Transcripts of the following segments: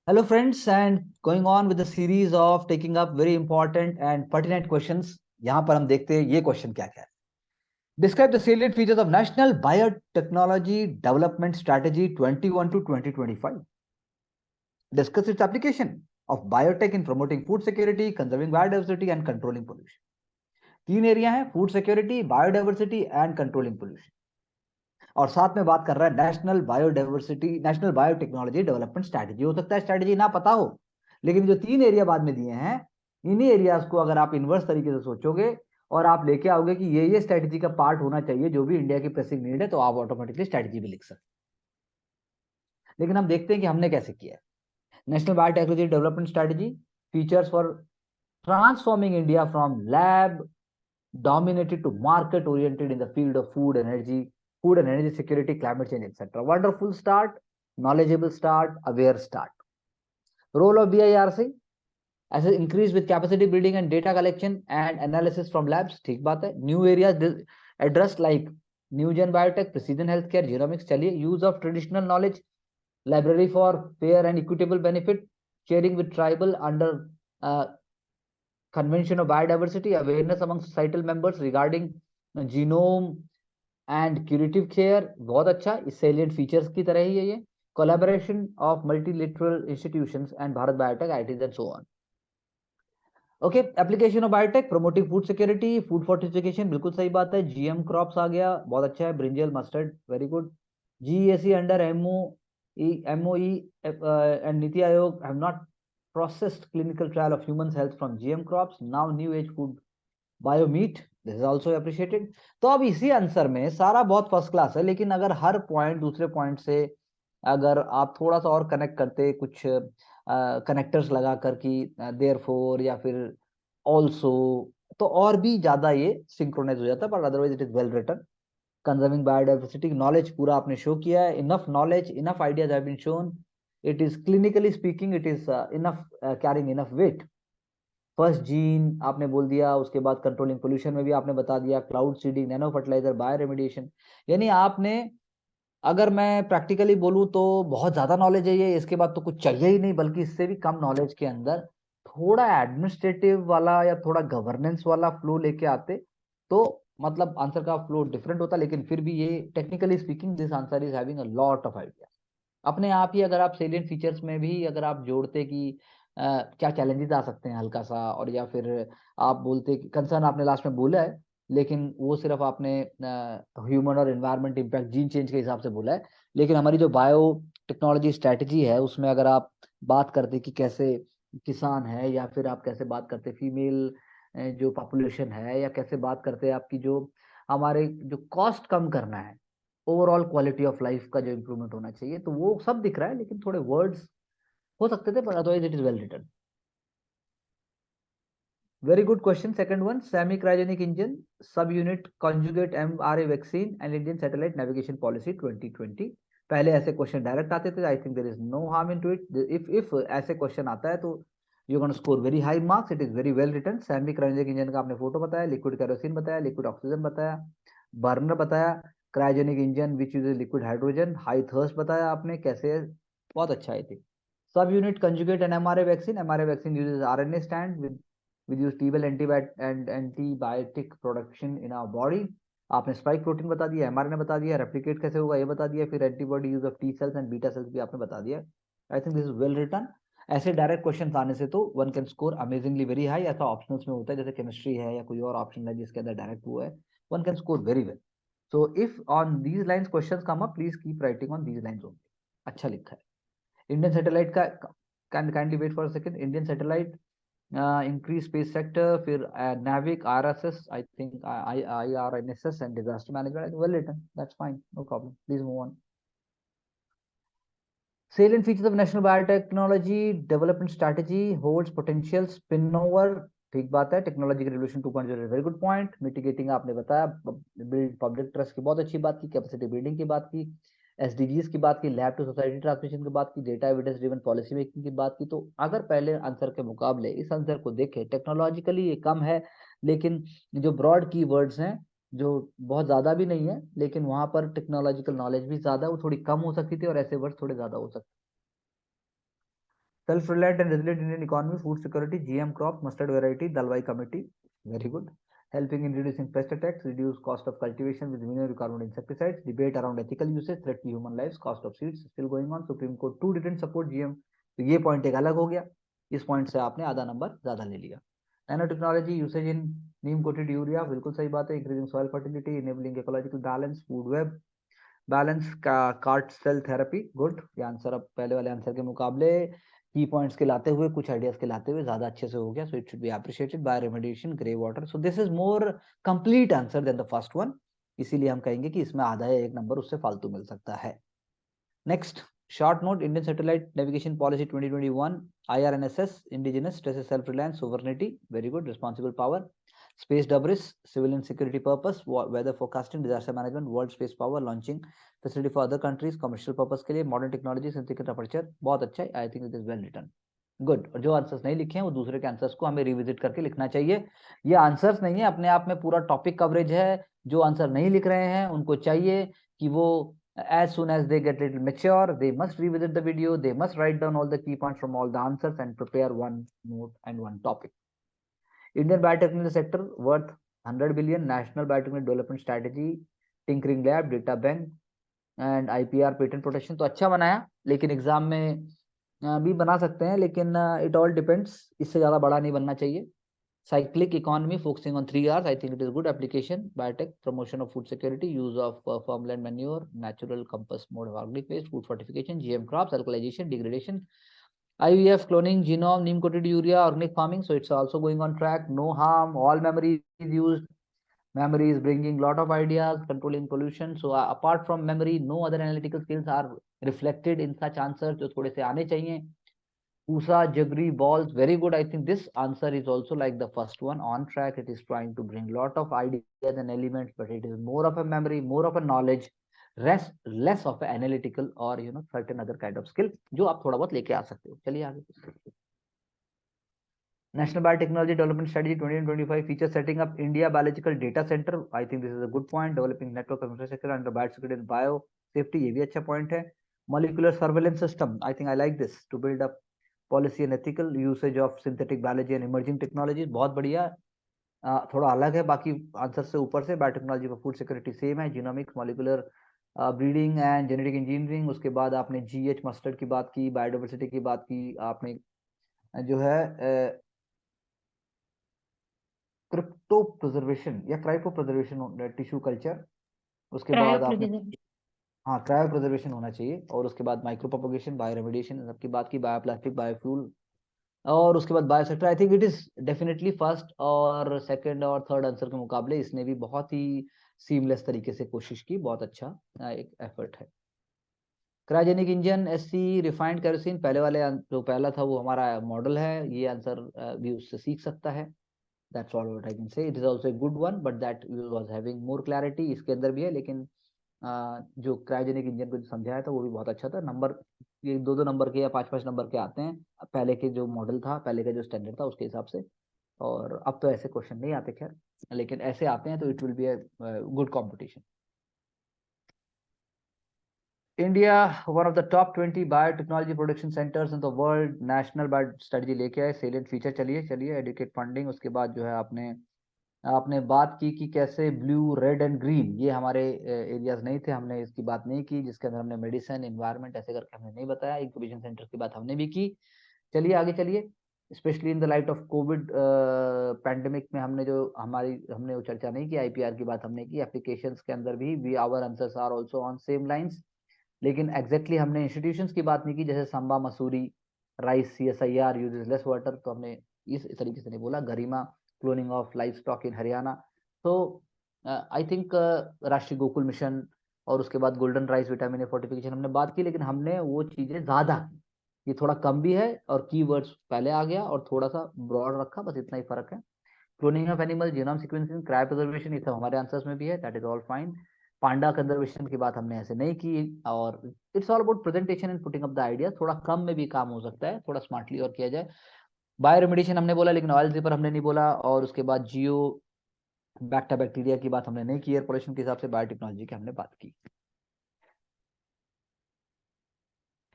Hello, friends, and going on with the series of taking up very important and pertinent questions. यहाँ पर हम देखते हैं ये क्वेश्चन क्या क्या है. Describe the salient features of National Biotechnology Development Strategy 21 to 2025. Discuss its application of biotech in promoting food security, conserving biodiversity, and controlling pollution. तीन एरिया हैं: food security, biodiversity and controlling pollution. और साथ में बात कर रहा है national biotechnology development strategy. हो सकता है स्ट्रैटेजी ना पता हो, लेकिन जो तीन एरिया बाद में दिए हैं, इन्हीं एरियाज को अगर आप इन्वर्स तरीके से सोचोगे और आप लेके आओगे कि ये स्ट्रैटेजी का पार्ट होना चाहिए जो भी इंडिया की प्रेसिंग नीड है, तो आप ऑटोमेटिकली स्ट्रैटेजी भी लिख सकते. लेकिन हम देखते हैं कि हमने कैसे किया है. National biotechnology development strategy features for transforming India from lab dominated to market oriented in the field of food and energy security, climate change, etc. Wonderful start, knowledgeable start, aware start. Role of BIRC as an increase with capacity building and data collection and analysis from labs. ठीक बात है. New areas addressed like new gen biotech, precision healthcare, genomics. चलिए. Use of traditional knowledge, library for fair and equitable benefit, sharing with tribal under uh, convention of biodiversity, awareness among societal members regarding genome and curative care. बहुत अच्छा. इस salient features की तरह ही है ये. Collaboration of multilateral institutions and Bharat biotech ITs and so on. Okay. Application of biotech promoting food security, food fortification. बिल्कुल सही बात है. जीएम क्रॉप्स आ गया, बहुत अच्छा है. Brinjal, mustard, very good. GAC under MoE and NITI Aayog have not processed clinical trial of humans health from GM crops. Now new age food biomeat, this is also appreciated. तो अब इसी आंसर में सारा बहुत फर्स्ट क्लास है, लेकिन अगर हर point दूसरे पॉइंट से अगर आप थोड़ा सा और कनेक्ट करते, कुछ कनेक्टर्स लगा कर कि देयरफॉर या फिर ऑल्सो, तो और भी ज्यादा ये सिंक्रोनाइज हो जाता है. But otherwise it is well written. Conserving biodiversity, knowledge पूरा आपने शो किया है. Enough knowledge, enough ideas have been shown. It is clinically speaking, it is enough, caring enough weight. First gene आपने बोल दिया. उसके बाद कंट्रोलिंग पोल्यूशन में भी आपने बता दिया. Cloud seeding, nano fertiliser, bio remediation. यानी आपने, अगर मैं प्रैक्टिकली बोलूं तो बहुत ज्यादा नॉलेज है ये. इसके बाद तो कुछ चाहिए ही नहीं, बल्कि इससे भी कम नॉलेज के अंदर थोड़ा एडमिनिस्ट्रेटिव वाला या थोड़ा गवर्नेंस वाला फ्लो लेके आते तो मतलब आंसर का फ्लो डिफरेंट होता. लेकिन फिर भी ये technically speaking this answer is having a lot of idea. अपने आप ही अगर आप सेलिएंट फीचर्स में भी अगर आप जोड़ते कि क्या चैलेंजेस आ सकते हैं हल्का सा, और या फिर आप बोलते कि कंसर्न आपने लास्ट में बोला है, लेकिन वो सिर्फ आपने ह्यूमन और एनवायरमेंट इम्पैक्ट जीन चेंज के हिसाब से बोला है. लेकिन हमारी जो बायो टेक्नोलॉजी स्ट्रैटेजी है उसमें अगर आप बात करते कि कैसे किसान है, या फिर आप कैसे बात करते फीमेल जो पॉपुलेशन है, या कैसे बात करते आपकी जो हमारे जो कॉस्ट कम करना है, ओवरऑल क्वालिटी ऑफ लाइफ का जो इंप्रूवमेंट होना चाहिए, तो वो सब दिख रहा है. लेकिन थोड़े वर्ड्स हो सकते थे, पर otherwise it is well written. Very good question. Second one, semi cryogenic engine sub unit conjugate mRNA vaccine and Indian satellite navigation policy 2020. पहले ऐसे क्वेश्चन डायरेक्ट आते थे. I think there is no harm in to it. If ऐसे question आता है तो you can score very high marks. It is very well written. Semi cryogenic engine का आपने फोटो बताया, लिक्विड केरोसिन बताया, लिक्विड ऑक्सीजन बताया, बर्नर बताया, cryogenic engine which use liquid hydrogen, high thrust बताया आपने कैसे. बहुत अच्छा है. थी sub unit conjugate and mRNA vaccine. MRNA vaccine uses RNA strand with use T-bell and antibiotic production in our body. आपने स्पाइक प्रोटीन बता दिया, एमआरएनए बता दिया, रेप्लिकेट कैसे होगा ये बता दिया, फिर antibody use of T cells and beta cells भी आपने बता दिया. I think this is well written. ऐसे डायरेक्ट क्वेश्चन आने से तो one can score amazingly very high. ऐसा ऑप्शनल्स में होता है, जैसे केमिस्ट्री है या कोई और ऑप्शन है जिसके अंदर डायरेक्ट हुआ है, one can score very well. So if on these lines questions come up, please keep writing on these lines only. अच्छा लिखा है. इंडियन सैटेलाइट का kindly wait for a second. Indian satellite increase space sector, फिर NAVIC, RSS, I think IRNSS and disaster management. Well written, that's fine, no problem. Please move on. Salient features of National Biotechnology Development Strategy holds potential spillover. ठीक बात है. Technology revolution 2.0 very good point. Mitigating आपने बताया. Build public trust की बहुत अच्छी बात की. कैपेसिटी बिल्डिंग की बात की. एसडीजीज की बात की. लैब टू सोसाइटी ट्रांसमिशन की बात की. Data evidence driven policy making की बात की. तो अगर पहले आंसर के मुकाबले इस आंसर को देखें, टेक्नोलॉजिकली ये कम है, लेकिन जो ब्रॉड की वर्ड्स हैं जो बहुत ज्यादा भी नहीं है, लेकिन वहां पर टेक्नोलॉजिकल नॉलेज भी ज्यादा, वो थोड़ी कम हो सकती थी, और ऐसे वर्ड्स थोड़े ज्यादा हो सकते. Self-reliant and resilient Indian economy, food security, GM crops, mustard variety, Dalwai committee, very good. Helping in reducing pest attacks, reduce cost of cultivation with minimum requirement insecticides, debate around ethical usage, threat to human lives, cost of seeds still going on. Supreme Court 2 didn't support GM, तो ये point एक अलग हो गया, इस point से आपने आधा नंबर ज्यादा ले लिया. नैनो टेक्नोलॉजी यूसेज इन नीम कोटेड यूरिया, बिल्कुल सही बात है. Increasing soil fertility, enabling ecological balance, food web balance का, कार्ट सेल थेरेपी, गुड. ये आंसर अब पहले वाले आंसर के मुकाबले की पॉइंट्स के लाते हुए, कुछ आइडियाज के लाते हुए ज्यादा अच्छे से हो गया. So it should be appreciated. Bio remediation, grey water. So this is more complete answer than the first one, इसीलिए हम कहेंगे कि इसमें आधा या एक नंबर उससे फालतू मिल सकता है. Next short note, Indian satellite navigation policy 2021, IRNSS, indigenous stresses, self reliance, sovereignty, very good. Responsible power, space debris, civilian security purpose, weather forecasting, disaster management, world space power, launching facility for other countries, commercial purpose के लिए, modern technology, synthetic aperture, बहुत अच्छा है. I think it is well written, good. और जो answers नहीं लिखे हैं वो दूसरे के आंसर्स को हमें रिविजिट करके लिखना चाहिए. ये आंसर्स नहीं है, अपने आप में पूरा टॉपिक कवरेज है. जो आंसर नहीं लिख रहे हैं उनको चाहिए कि वो as soon as they get little mature, they must revisit the video, they must write down all the key points from all the answers and prepare one note and one topic. Indian biotechnology sector worth 100 billion, national biotechnology development strategy, tinkering lab, data bank and IPR patent protection. तो अच्छा बनाया, लेकिन exam में भी बना सकते हैं, लेकिन इट ऑल डिपेंड्स, इससे ज्यादा बड़ा नहीं बनना चाहिए. Cyclic economy focusing on 3 R's. I think it is good application. Biotech, promotion of food security, use of farmland manure, natural compost mode of organic waste, food fortification, GM crops, alkalization, degradation, IVF, cloning, genome, neem coated urea, organic farming. So it's also going on track. No harm. All memory is used. Memory is bringing lot of ideas, controlling pollution. So apart from memory, no other analytical skills are reflected in such answers. जो थोड़े से आने चाहिए. USA, Jagri, balls, very good. I think this answer is also like the first one, on track. It is trying to bring lot of ideas and elements, but it is more of a memory, more of a knowledge, less of an analytical or certain other kind of skill जो आप थोड़ा बहुत लेके आ सकते हो. चलिए आगे. National Biotechnology Development Strategy 2025 features setting up India Biological Data Center. I think this is a good point. Developing network of infrastructure under biosecurity and bio safety, ये भी अच्छा point है. Molecular surveillance system. I think I like this to build up policy and ethical usage of synthetic biology and emerging technologies. बहुत बढ़िया. थोड़ा अलग है बाकी आंसर से ऊपर से. Biotechnology for food security same है. Genomics, molecular breeding and genetic engineering. उसके बाद आपने GH मस्टर्ड की बात की, बायोडाइवर्सिटी की बात की, आपने जो है क्रिप्टो प्रिजर्वेशन या क्राइपो प्रिजर्वेशन, टिश्यू कल्चर. उसके बाद आपने हाँ क्रायो प्रिजर्वेशन होना चाहिए. और उसके बाद माइक्रो प्रोपगेशन, बायो रेमेडिएशन सबकी बात की, बायोप्लास्टिक, बायोफ्यूल. और उसके बाद biosector. I think it is definitely first और सेकंड और थर्ड आंसर के मुकाबले इसने भी बहुत ही सीमलेस तरीके से कोशिश की. बहुत अच्छा एक एफर्ट है. Cryogenic engine, SC, refined kerosene, पहले वाले जो पहला था वो हमारा मॉडल है. ये आंसर भी उससे सीख सकता है. That's all what I can say. It is also a good one, but that was having more clarity. इसके अंदर भी है, लेकिन जो क्रायोजेनिक इंजन को समझाया था वो भी बहुत अच्छा था. नंबर ये 2-2 नंबर के या 5-5 नंबर के आते हैं. पहले के जो मॉडल था, पहले का जो स्टैंडर्ड था उसके हिसाब से. और अब तो ऐसे क्वेश्चन नहीं आते खैर, लेकिन ऐसे आते हैं तो it will be a good competition. India one of the top 20 biotechnology production centres in the world. National bio strategy लेके आए. सेलिएंट फीचर, चलिए एडुकेट फंडिंग. उसके बाद जो है आपने बात की कि कैसे ब्लू, रेड एंड ग्रीन ये हमारे एरियाज नहीं थे, हमने इसकी बात नहीं की. जिसके अंदर हमने मेडिसिन, एनवायरनमेंट ऐसे करके हमने नहीं बताया. इंक्यूबेशन सेंटर की बात हमने भी की. चलिए आगे चलिए. Specially in the light of Covid pandemic में हमने वो चर्चा नहीं की. IPR की बात हमने की. एप्लीकेशंस के अंदर भी our answers are also on same lines. लेकिन एग्जैक्टली हमने इंस्टीट्यूशंस की बात नहीं की. जैसे Samba Mahsuri rice CSIR uses less water, तो हमने इस तरीके से नहीं बोला. Garima, cloning of life stock in Haryana. तो I think Rashtriya Gokul mission और उसके बाद golden rice, vitamin A fortification हमने बात की, लेकिन हमने वो चीजें ज्यादा की. ये थोड़ा कम भी है और कीवर्ड्स पहले आ गया और थोड़ा सा ब्रॉड रखा, बस इतना ही फर्क है. Cloning of animal, genome sequencing, cryo preservation, ये सब हमारे आंसर्स में भी है. That is all fine. Panda conservation की बात हमने ऐसे नहीं की. और it's all about presentation and putting up the idea. थोड़ा कम में भी काम हो सकता है, थोड़ा स्मार्टली और किया जाए. बायो रेमेडिएशन हमने बोला, लेकिन ऑयल जिपर हमने नहीं बोला. और उसके बाद जियो बैक्टीरिया की बात हमने नहीं की. एयर पोल्यूशन के हिसाब से बायोटेक्नोलॉजी की हमने बात की.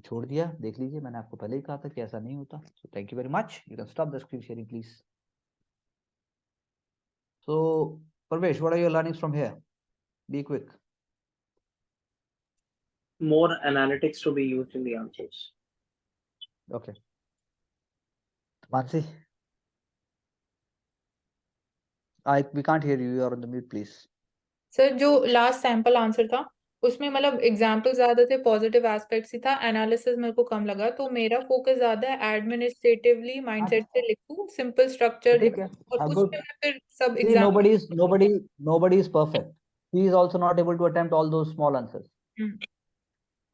छोड़ दिया, देख लीजिए, मैंने आपको पहले ही कहा था कि ऐसा नहीं होता. So thank you very much. You can stop the screen sharing, please. So, Parvesh, what are your learnings from here? Be quick. More analytics to be used in the answers. Okay. Mansi, we can't hear you. You are on the mute, please. Sir जो last sample answer था उसमें मतलब example ज्यादा थे, positive aspects ही था, analysis मेरे को कम लगा, तो मेरा फोकस ज्यादा है एडमिनिस्ट्रेटिवली माइंडसेट से लिखूं, सिंपल स्ट्रक्चर ठीक है. और उसमें मैं फिर सब See, exam. nobody is perfect. He is also not able to attempt all those small answers,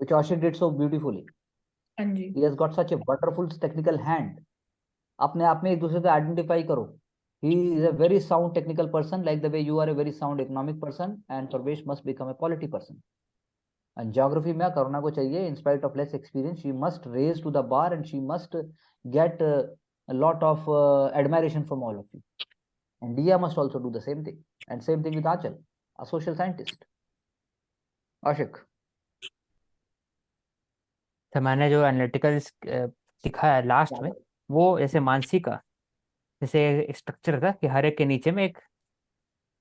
which Ashik did so beautifully. हाँ जी. He has got such a wonderful technical hand. अपने आप में एक दूसरे को आइडेंटिफाई करो. He is a very sound technical person, like the way you are a very sound economic person, and Parvesh must become a polity person. And geography में करुणा को चाहिए, in spite of less experience, she must raise to the bar and she must get a lot of admiration from all of you. And Dia must also do the same thing. And same thing with Achal, a social scientist. Ashik. तो मैंने जो analytical दिखा है last में, वो जैसे मानसी का जैसे स्ट्रक्चर था कि हर एक के नीचे में एक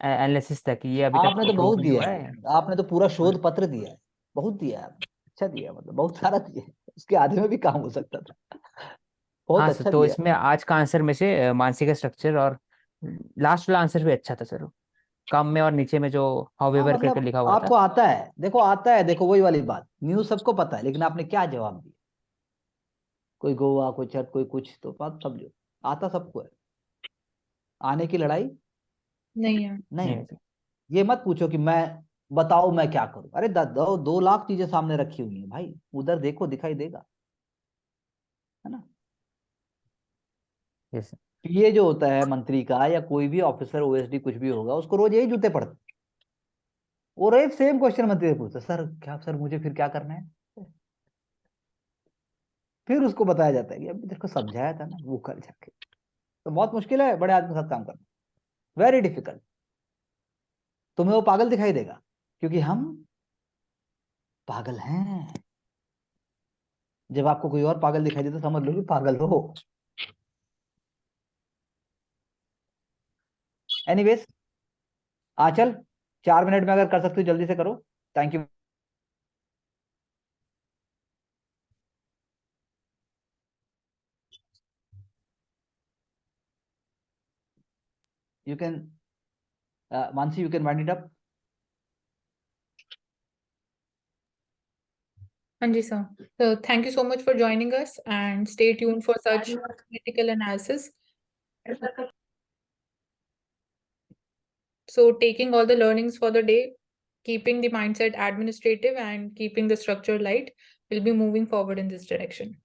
एनालिसिस था कि ये अभी तक आपने तो बहुत दिया है. है, आपने तो पूरा शोध पत्र दिया है, बहुत दिया है, अच्छा दिया, मतलब बहुत सारा दिया है, उसके आधे में भी काम हो सकता था. बहुत हाँ अच्छा सर, तो दिया. इसमें आज का आंसर में से मानसी का स्ट्रक्चर और लास्ट वाला आंसर भी अच्छा था सर. कम में और नीचे में जो हाउएवर करके मतलब लिखा हुआ आपको था. आता है, देखो आता है, देखो वही वाली बात, न्यूज सबको पता है, लेकिन आपने क्या जवाब दिया. कोई गोवा, कोई छत, कोई कुछ, तो बात समझो, आता सबको है. आने की लड़ाई नहीं है. नहीं. ये मत पूछो कि मैं बताओ मैं क्या करूं. अरे 2 लाख चीजें सामने रखी हुई है भाई, उधर देखो, दिखाई देगा, है ना. यस. पीए जो होता है मंत्री का, या कोई भी ऑफिसर, ओएसडी कुछ भी होगा, उसको रोज यही जूते पड़ते, और एक सेम क्वेश्चन मंत्री से पूछता, सर क्या, सर मुझे फिर क्या करना है. फिर उसको बताया जाता है कि अभी तेरे को समझाया था ना, वो कर जाके. तो बहुत मुश्किल है बड़े आदमी के साथ काम करना, वेरी डिफिकल्ट. तुम्हें वो पागल दिखाई देगा क्योंकि हम पागल हैं. जब आपको कोई और पागल दिखाई दे तो समझ लो कि पागल हो. एनीवेज, आंचल 4 मिनट में अगर कर सकते हो जल्दी से करो. Thank you. You can, Mansi, you can wind it up. हाँ जी sir. So thank you so much for joining us and stay tuned for such critical analysis. So taking all the learnings for the day, keeping the mindset administrative and keeping the structure light, we'll be moving forward in this direction.